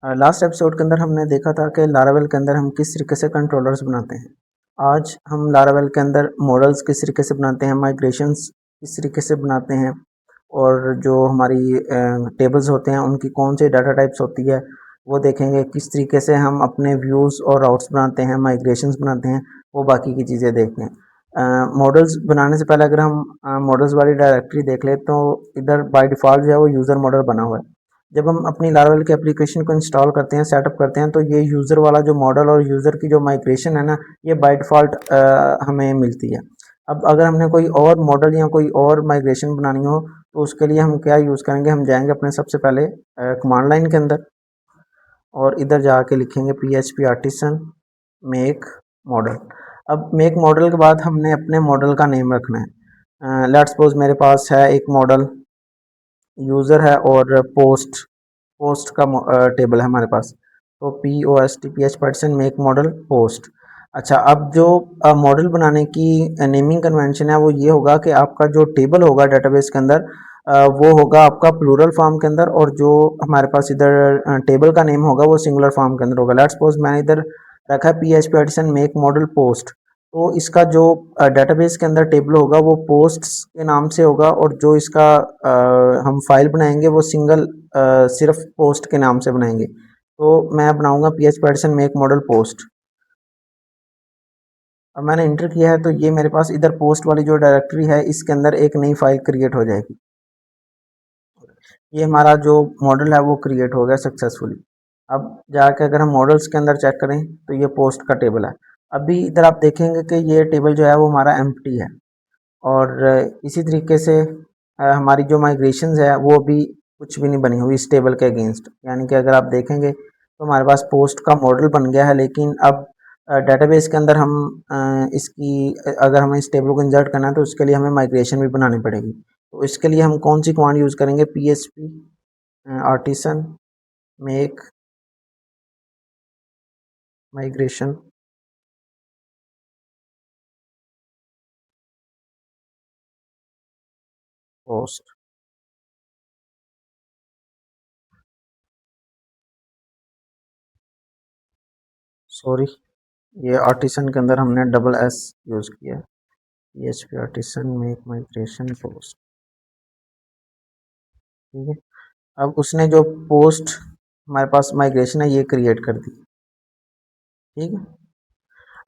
Last episode के अंदर हमने देखा था कि लारावेल के अंदर हम किस तरीके से कंट्रोलर्स बनाते हैं। आज हम लारावेल के अंदर मॉडल्स किस तरीके से बनाते हैं, माइग्रेशंस किस तरीके से बनाते हैं, और जो हमारी टेबल्स होते हैं उनकी कौन सी डाटा टाइप्स होती है वो देखेंगे। किस तरीके से हम अपने व्यूज़ और राउट्स बनाते हैं, माइग्रेशंस बनाते हैं, वो बाकी की चीज़ें देखते हैं। मॉडल्स बनाने से पहले अगर हम मॉडल्स वाली डायरेक्टरी देख ले तो इधर बाय डिफ़ॉल्ट जो है वो यूज़र मॉडल बना हुआ है। जब हम अपनी लारावेल के एप्लीकेशन को इंस्टॉल करते हैं, सेटअप करते हैं, तो ये यूज़र वाला जो मॉडल और यूज़र की जो माइग्रेशन है ना, ये बाय डिफ़ॉल्ट हमें मिलती है। अब अगर हमने कोई और मॉडल या कोई और माइग्रेशन बनानी हो तो उसके लिए हम क्या यूज़ करेंगे, हम जाएंगे अपने सबसे पहले कमांड लाइन के अंदर और इधर जाके लिखेंगे PHP आर्टिसन मेक मॉडल। अब मेक मॉडल के बाद हमने अपने मॉडल का नेम रखना है। लेट्स सपोज मेरे पास है एक मॉडल, यूज़र है और पोस्ट पोस्ट का टेबल है हमारे पास। तो POST मेक मॉडल पोस्ट। अच्छा, अब जो मॉडल बनाने की नेमिंग कन्वेंशन है वो ये होगा कि आपका जो टेबल होगा डेटाबेस के अंदर वो होगा आपका प्लूरल फॉर्म के अंदर, और जो हमारे पास इधर टेबल का नेम होगा वो सिंगुलर फॉर्म के अंदर होगा। लेट्स सपोज मैंने इधर रखा है PHP artisan make model post. तो इसका जो डेटाबेस के अंदर टेबल होगा वो पोस्ट्स के नाम से होगा, और जो इसका हम फाइल बनाएंगे वो सिर्फ पोस्ट के नाम से बनाएंगे। तो मैं बनाऊंगा PHP artisan make model post. अब मैंने इंटर किया है तो ये मेरे पास इधर पोस्ट वाली जो डायरेक्टरी है इसके अंदर एक नई फाइल क्रिएट हो जाएगी। ये हमारा जो मॉडल है वो क्रिएट हो गया सक्सेसफुली। अब जाके अगर हम मॉडल्स के अंदर चेक करें तो ये पोस्ट का टेबल है। अभी इधर आप देखेंगे कि ये टेबल जो है वो हमारा एम्प्टी है, और इसी तरीके से हमारी जो माइग्रेशंस है वो भी कुछ भी नहीं बनी हुई इस टेबल के अगेंस्ट। यानी कि अगर आप देखेंगे तो हमारे पास पोस्ट का मॉडल बन गया है, लेकिन अब डेटाबेस के अंदर हम अगर हमें इस टेबल को इंसर्ट करना है तो उसके लिए हमें माइग्रेशन भी बनानी पड़ेगी। तो इसके लिए हम कौन सी कमांड यूज़ करेंगे, PHP artisan make migration post. Sorry, ये आर्टिसन के अंदर हमने डबल S यूज़ किया है। PHP artisan make migration post. ठीक है, अब उसने जो पोस्ट हमारे पास माइग्रेशन है ये क्रिएट कर दी। ठीक है,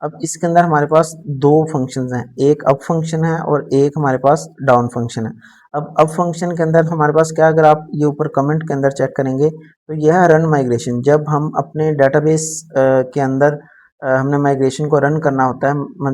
अब इसके अंदर हमारे पास दो फंक्शंस हैं, एक अप फंक्शन है और एक हमारे पास डाउन फंक्शन है। अब अप फंक्शन के अंदर हमारे पास क्या, अगर आप ये ऊपर कमेंट के अंदर चेक करेंगे तो यह है रन माइग्रेशन। जब हम अपने डेटाबेस के अंदर हमने माइग्रेशन को रन करना होता है,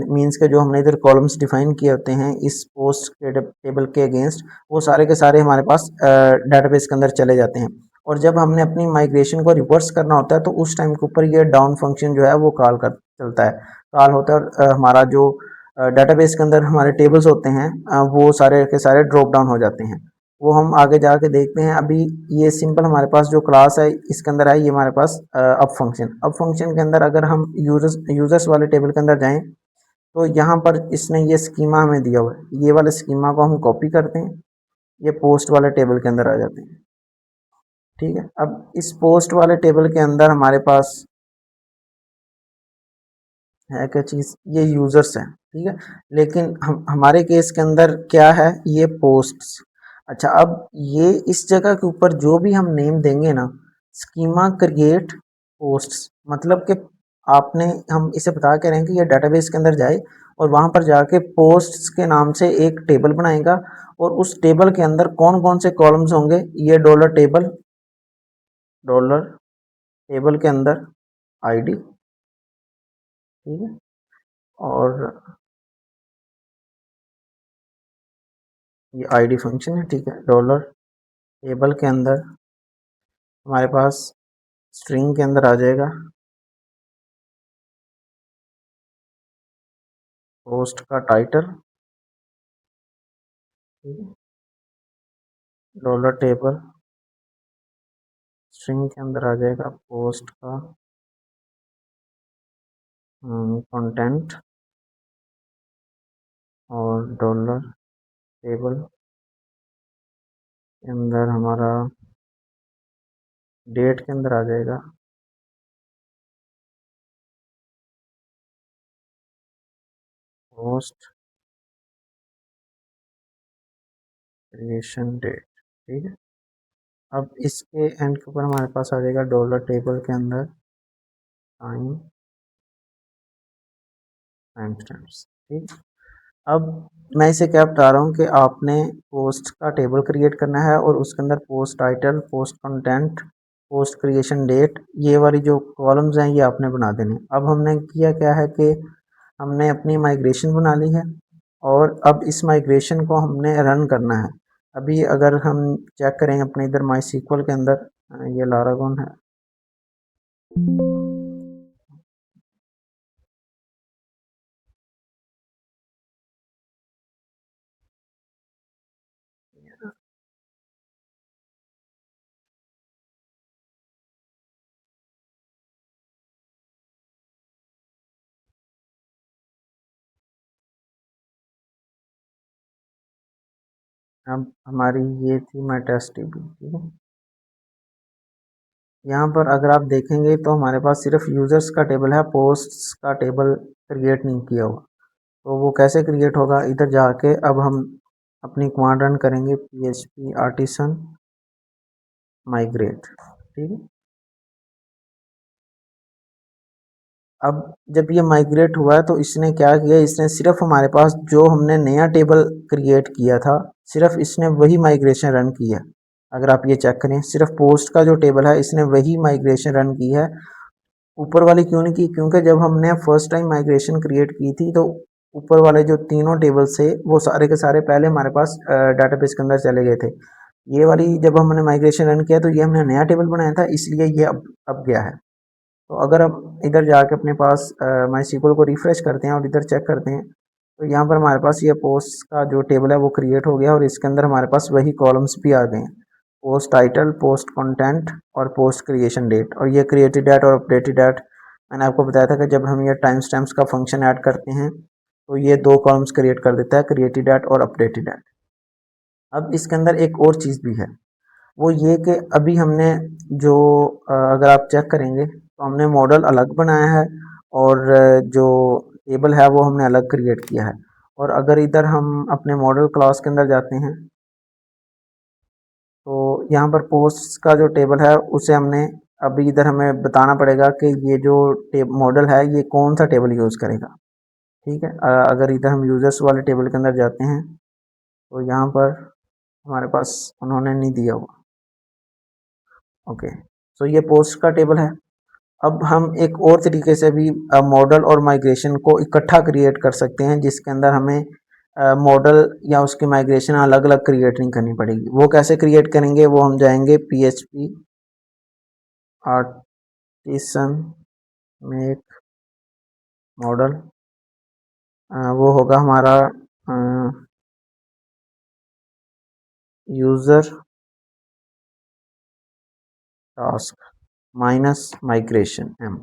मींस के जो हमने इधर कॉलम्स डिफाइन किए होते हैं इस पोस्ट के टेबल के अगेंस्ट, वो सारे के सारे हमारे पास डेटाबेस के अंदर चले जाते हैं। और जब हमने अपनी माइग्रेशन को रिवर्स करना होता है तो उस टाइम के ऊपर ये डाउन फंक्शन जो है वो कॉल कर चलता है, कॉल होता है, और हमारा जो डेटाबेस के अंदर हमारे टेबल्स होते हैं वो सारे के सारे ड्रॉप डाउन हो जाते हैं। वो हम आगे जाके देखते हैं। अभी ये सिंपल हमारे पास जो क्लास है इसके अंदर है, ये हमारे पास अप फंक्शन के अंदर अगर हम यूजर्स वाले टेबल के अंदर जाएं तो यहाँ पर इसने ये स्कीमा हमें दिया हुआ है, ये वाले स्कीमा को हम कॉपी करते हैं, ये पोस्ट वाले टेबल के अंदर आ जाते हैं। ठीक है, अब इस पोस्ट वाले टेबल के अंदर हमारे पास है क्या चीज़, ये यूज़र्स हैं। ठीक है, लेकिन हम हमारे केस के अंदर क्या है, ये पोस्ट्स। अच्छा, अब ये इस जगह के ऊपर जो भी हम नेम देंगे ना, स्कीमा क्रिएट पोस्ट्स, मतलब कि आपने हम इसे बता के रहें कि ये डेटाबेस के अंदर जाए और वहाँ पर जाके पोस्ट्स के नाम से एक टेबल बनाएगा, और उस टेबल के अंदर कौन कौन से कॉलम्स होंगे, ये डॉलर टेबल के अंदर ID। ठीक है, और ये ID फंक्शन है। ठीक है, डॉलर टेबल के अंदर हमारे पास स्ट्रिंग के अंदर आ जाएगा पोस्ट का टाइटल। ठीक है, डॉलर टेबल स्ट्रिंग के अंदर आ जाएगा पोस्ट का कंटेंट, और डॉलर टेबल के अंदर हमारा डेट के अंदर आ जाएगा पोस्ट क्रिएशन डेट। ठीक है, अब इसके एंड के ऊपर हमारे पास आ जाएगा डॉलर टेबल के अंदर टाइम स्टैम्प्स। ठीक, अब मैं इसे क्या बता रहा हूँ कि आपने पोस्ट का टेबल क्रिएट करना है और उसके अंदर post title, post content, post creation date, ये वाली जो कॉलम्स हैं ये आपने बना देने। अब हमने किया क्या है कि हमने अपनी माइग्रेशन बना ली है और अब इस माइग्रेशन को हमने रन करना है। अभी अगर हम चेक करें अपने इधर माई सीक्वल के अंदर, ये लारागोन है, अब हमारी ये थी माई टेस्ट टीबी। ठीक है, यहाँ पर अगर आप देखेंगे तो हमारे पास सिर्फ यूज़र्स का टेबल है, पोस्ट्स का टेबल क्रिएट नहीं किया हुआ। तो वो कैसे क्रिएट होगा, इधर जाके अब हम अपनी कमांड रन करेंगे php artisan migrate। ठीक है, अब जब ये माइग्रेट हुआ है तो इसने क्या किया, इसने सिर्फ हमारे पास जो हमने नया टेबल क्रिएट किया था सिर्फ इसने वही माइग्रेशन रन की है। अगर आप ये चेक करें, सिर्फ पोस्ट का जो टेबल है इसने वही माइग्रेशन रन की है, ऊपर वाली क्यों नहीं की, क्योंकि जब हमने फर्स्ट टाइम माइग्रेशन क्रिएट की थी तो ऊपर वाले जो तीनों टेबल से वो सारे के सारे पहले हमारे पास डाटाबेस के अंदर चले गए थे। ये वाली जब हमने माइग्रेशन रन किया तो ये हमने नया टेबल बनाया था, इसलिए ये अब गया है। तो अगर आप इधर जाके अपने पास माई सीक्वल को रिफ्रेश करते हैं और इधर चेक करते हैं तो यहाँ पर हमारे पास ये पोस्ट का जो टेबल है वो क्रिएट हो गया और इसके अंदर हमारे पास वही कॉलम्स भी आ गए हैं, पोस्ट टाइटल, पोस्ट कंटेंट और पोस्ट क्रिएशन डेट। और ये क्रिएटेड डेट और अपडेटेड डेट मैंने आपको बताया था कि जब हम ये टाइम स्टैम्प्स का फंक्शन ऐड करते हैं तो ये दो कॉलम्स क्रिएट कर देता है, क्रिएटेड डेट और अपडेटेड डेट। अब इसके अंदर एक और चीज़ भी है, वो ये कि अभी हमने जो अगर आप चेक करेंगे तो हमने मॉडल अलग बनाया है और जो टेबल है वो हमने अलग क्रिएट किया है। और अगर इधर हम अपने मॉडल क्लास के अंदर जाते हैं तो यहाँ पर पोस्ट का जो टेबल है उसे हमने अभी इधर हमें बताना पड़ेगा कि ये जो मॉडल है ये कौन सा टेबल यूज़ करेगा। ठीक है, अगर इधर हम यूज़र्स वाले टेबल के अंदर जाते हैं तो यहाँ पर हमारे पास उन्होंने नहीं दिया हुआ। ओके, तो ये पोस्ट का टेबल है। अब हम एक और तरीके से भी मॉडल और माइग्रेशन को इकट्ठा क्रिएट कर सकते हैं, जिसके अंदर हमें मॉडल या उसकी माइग्रेशन अलग अलग क्रिएट नहीं करनी पड़ेगी। वो कैसे क्रिएट करेंगे, वो हम जाएंगे php artisan make मॉडल, वो होगा हमारा user task minus migration M.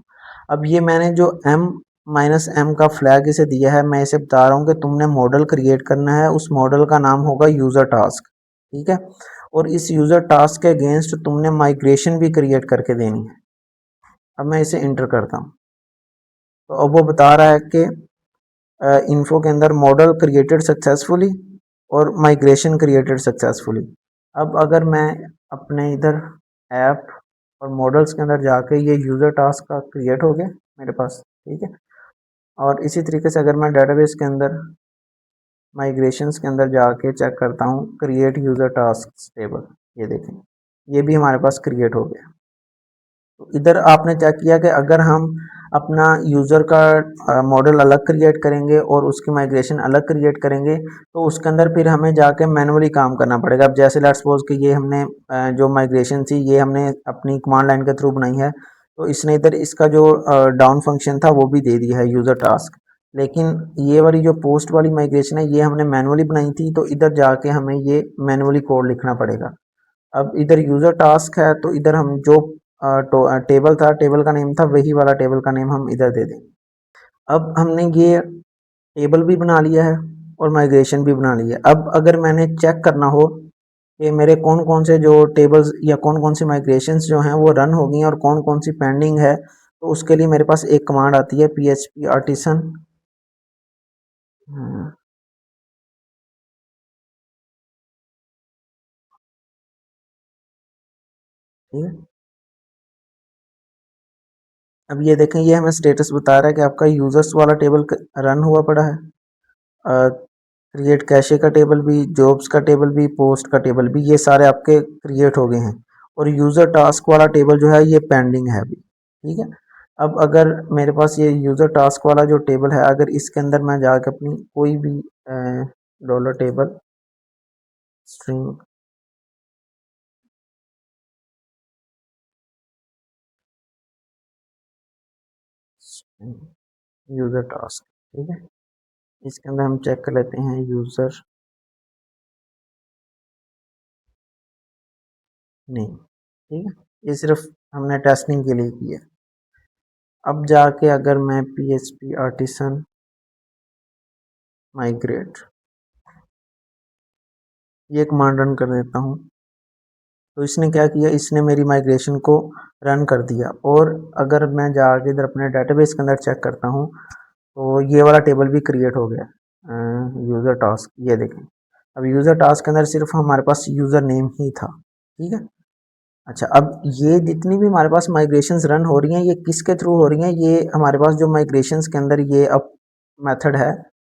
अब ये मैंने जो एम माइनस एम का फ्लैग इसे दिया है, मैं इसे बता रहा हूँ कि तुमने मॉडल क्रिएट करना है, उस मॉडल का नाम होगा यूज़र टास्क। ठीक है, और इस यूज़र टास्क के अगेंस्ट तुमने माइग्रेशन भी क्रिएट करके देनी है। अब मैं इसे इंटर करता हूँ तो अब वो बता रहा है कि इन्फो के अंदर मॉडल क्रिएटेड सक्सेसफुली और माइग्रेशन क्रिएटेड सक्सेसफुली। अब अगर मैं अपने इधर ऐप और मॉडल्स के अंदर जाके ये यूज़र टास्क का क्रिएट हो गया मेरे पास। ठीक है, और इसी तरीके से अगर मैं डेटाबेस के अंदर माइग्रेशंस के अंदर जाके चेक करता हूँ क्रिएट यूज़र टास्क टेबल, ये देखें ये भी हमारे पास क्रिएट हो गया। तो इधर आपने चेक किया कि अगर हम अपना यूज़र का मॉडल अलग क्रिएट करेंगे और उसकी माइग्रेशन अलग क्रिएट करेंगे तो उसके अंदर फिर हमें जाके मैनुअली काम करना पड़ेगा। अब जैसे लेट्स सपोज कि ये हमने जो माइग्रेशन थी ये हमने अपनी कमांड लाइन के थ्रू बनाई है, तो इसने इधर इसका जो डाउन फंक्शन था वो भी दे दिया है यूज़र टास्क। लेकिन ये वाली जो पोस्ट वाली माइग्रेशन है ये हमने मैनुअली बनाई थी, तो इधर जाके हमें ये मैनुअली कोड लिखना पड़ेगा। अब इधर यूज़र टास्क है तो इधर हम जो टेबल था, टेबल का नेम था, वही वाला टेबल का नेम हम इधर दे दें। अब हमने ये टेबल भी बना लिया है और माइग्रेशन भी बना लिया है। अब अगर मैंने चेक करना हो कि मेरे कौन कौन से जो टेबल्स या कौन कौन सी माइग्रेशंस जो हैं वो रन हो गई हैं और कौन कौन सी पेंडिंग है। तो उसके लिए मेरे पास एक कमांड आती है php artisan। ठीक है, अब ये देखें, ये हमें स्टेटस बता रहा है कि आपका यूजर्स वाला टेबल रन हुआ पड़ा है, क्रिएट कैशे का टेबल भी, जॉब्स का टेबल भी, पोस्ट का टेबल भी, ये सारे आपके क्रिएट हो गए हैं। और यूज़र टास्क वाला टेबल जो है ये पेंडिंग है अभी। ठीक है, अब अगर मेरे पास ये यूज़र टास्क वाला जो टेबल है, अगर इसके अंदर मैं जाकर अपनी कोई भी dollar table string user task, ठीक है, इसके अंदर हम चेक कर लेते हैं यूज़र नेम। ठीक है, ये सिर्फ हमने टेस्टिंग के लिए किया। अब जाके अगर मैं php artisan माइग्रेट ये कमांड रन कर देता हूँ, तो इसने क्या किया, इसने मेरी माइग्रेशन को रन कर दिया। और अगर मैं जाके इधर अपने डेटाबेस के अंदर चेक करता हूँ तो ये वाला टेबल भी क्रिएट हो गया, यूज़र टास्क, ये देखें। अब यूज़र टास्क के अंदर सिर्फ हमारे पास यूज़र नेम ही था। ठीक है, अच्छा, अब ये जितनी भी हमारे पास माइग्रेशंस रन हो रही हैं ये किसके थ्रू हो रही हैं, ये हमारे पास जो माइग्रेशंस के अंदर ये अप मेथड है,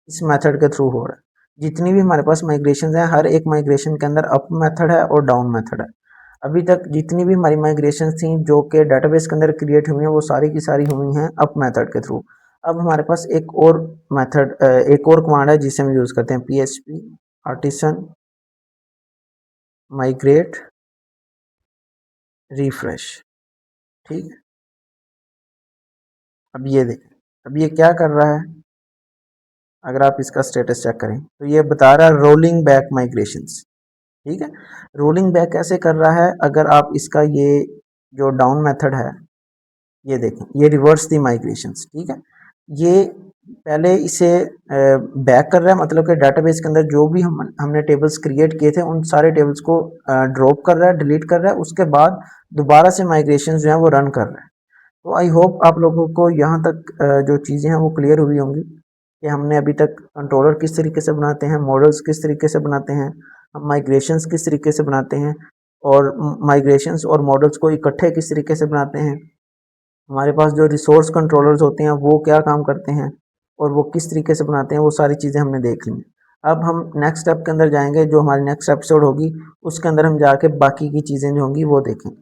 इस मेथड के थ्रू हो रहा है। जितनी भी हमारे पास माइग्रेशंस हैं हर एक माइग्रेशन के अंदर अप मेथड है और डाउन मेथड है। अभी तक जितनी भी हमारी माइग्रेशन थी जो कि डेटाबेस के अंदर क्रिएट हुई हैं वो सारी की सारी हुई हैं अप मेथड के थ्रू। अब हमारे पास एक और मेथड, एक और कमांड है जिसे हम यूज़ करते हैं php artisan migrate refresh। ठीक है, अब ये देखें, अब ये क्या कर रहा है, अगर आप इसका स्टेटस चेक करें तो ये बता रहा है रोलिंग बैक माइग्रेशंस। ठीक है, रोलिंग बैक कैसे कर रहा है, अगर आप इसका ये जो डाउन मेथड है ये देखें, ये रिवर्स दी माइग्रेशंस। ठीक है, ये पहले इसे बैक कर रहा है, मतलब कि डेटाबेस के अंदर जो भी हमने टेबल्स क्रिएट किए थे उन सारे टेबल्स को ड्रॉप कर रहा है, डिलीट कर रहा है, उसके बाद दोबारा से माइग्रेशन जो है वो रन कर रहा है। तो आई होप आप लोगों को यहाँ तक जो चीज़ें हैं वो क्लियर हुई होंगी कि हमने अभी तक कंट्रोलर किस तरीके से बनाते हैं, मॉडल्स किस तरीके से बनाते हैं, हम माइग्रेशंस किस तरीके से बनाते हैं, और माइग्रेशंस और मॉडल्स को इकट्ठे किस तरीके से बनाते हैं, हमारे पास जो रिसोर्स कंट्रोलर्स होते हैं वो क्या काम करते हैं और वो किस तरीके से बनाते हैं, वो सारी चीज़ें हमने देख ली। अब हम नेक्स्ट स्टेप के अंदर जाएंगे, जो हमारी नेक्स्ट एपिसोड होगी उसके अंदर हम जाके बाकी की चीज़ें जो होंगी वो देखेंगे।